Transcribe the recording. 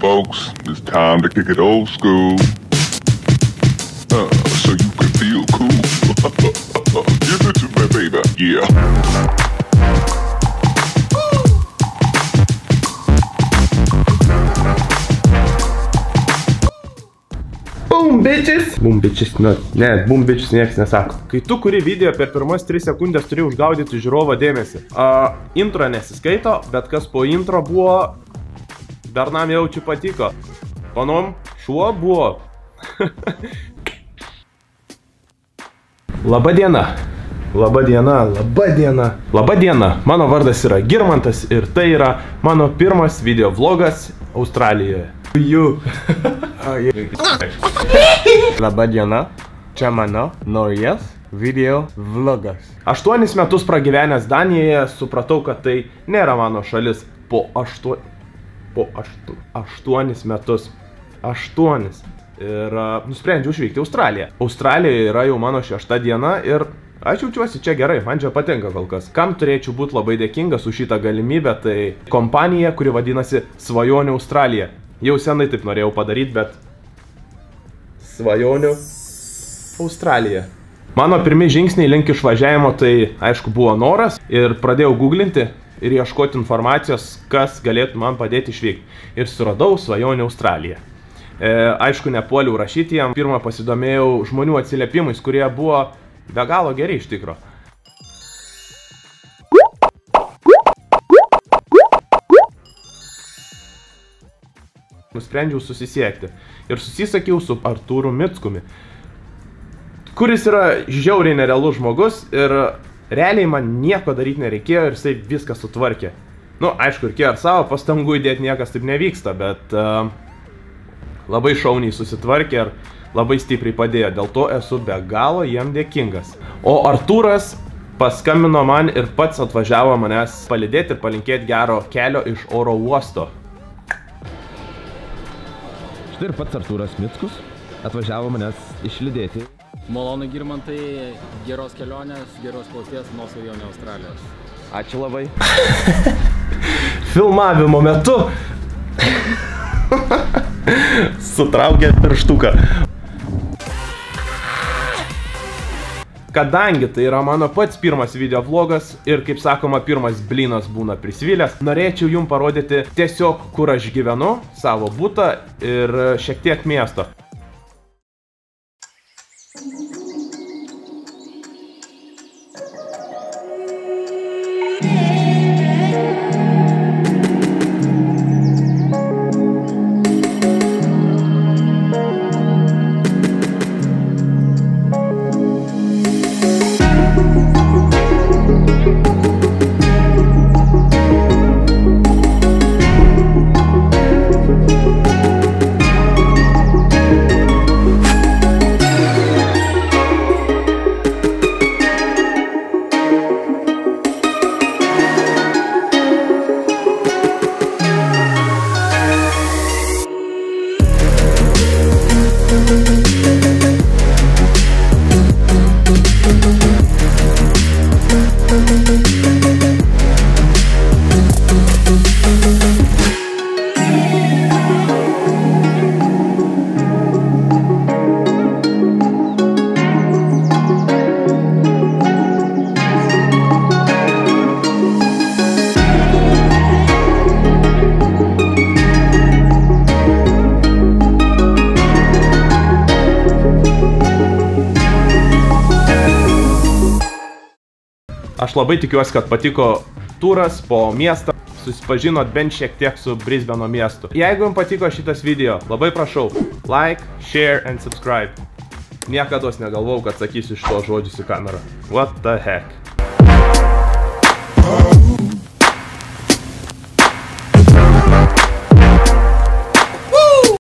folks, it's time to kick it old school. So you can feel cool. Give it to me, baby. Yeah. Boom bitches! Boom bitches, ne, boom bitches nieks nesako. Kai tu kuri video per pirmas 3 sekundės turi užgaudyti žiūrovo dėmesį. Intro nesiskaito, bet kas po intro buvo, bernam jaučiu patiko. Panom, šuo buvo. Labadiena. Labadiena, labadiena. Labadiena, mano vardas yra Girmantas ir tai yra mano pirmas video vlogas Australijoje. Labadiena, čia mano naujas video vlogas. 8 metus pragyvenęs Danijoje, supratau, kad tai nėra mano šalis. Po 8 metus. 8. Ir nusprendžiau išvykti į Australiją. Australijoje yra jau mano 6 diena ir aš jaučiuosi čia gerai, man čia patinka kol kas. Kam turėčiau būti labai dėkingas už šitą galimybę, tai kompanija, kuri vadinasi Svajonių Australija. Jau senai taip norėjau padaryti, bet Svajonių Australija. Mano pirmi žingsniai link išvažiavimo tai, aišku, buvo noras ir pradėjau googlinti ir ieškoti informacijos, kas galėtų man padėti išvykti. Ir suradau Svajonių Australiją. Aišku, nepuoliau rašyti jam. Pirmą pasidomėjau žmonių atsiliepimais, kurie buvo be galo geri iš tikro. Nusprendžiau susisiekti ir susisakiau su Artūru Mickumi, kuris yra žiauriai nerealus žmogus ir realiai man nieko daryti nereikėjo ir jisai viską sutvarkė. Nu, aišku, reikėjo ir savo pastangų įdėti, niekas taip nevyksta, bet labai šauniai susitvarkė ir labai stipriai padėjo, dėl to esu be galo jam dėkingas. O Artūras paskambino man ir pats atvažiavo manęs palydėti ir palinkėti gero kelio iš oro uosto. Štai ir pats Artūras Mickus atvažiavo manęs išlydėti. Malonu, Girmantai, geros kelionės, geros klauties nuo Svajonių Australijos. Ačiū labai. Filmavimo metu sutraukė pirštuką. Kadangi tai yra mano pats pirmas video vlogas ir, kaip sakoma, pirmas blynas būna prisvilęs, norėčiau jums parodyti tiesiog, kur aš gyvenu, savo butą ir šiek tiek miesto. Aš labai tikiuosi, kad patiko turas po miestą, susipažinot bent šiek tiek su Brisbano miestu. Jeigu jums patiko šitas video, labai prašau, like, share and subscribe. Niekados negalvojau, kad sakysiu šito žodžius į kamerą. What the heck?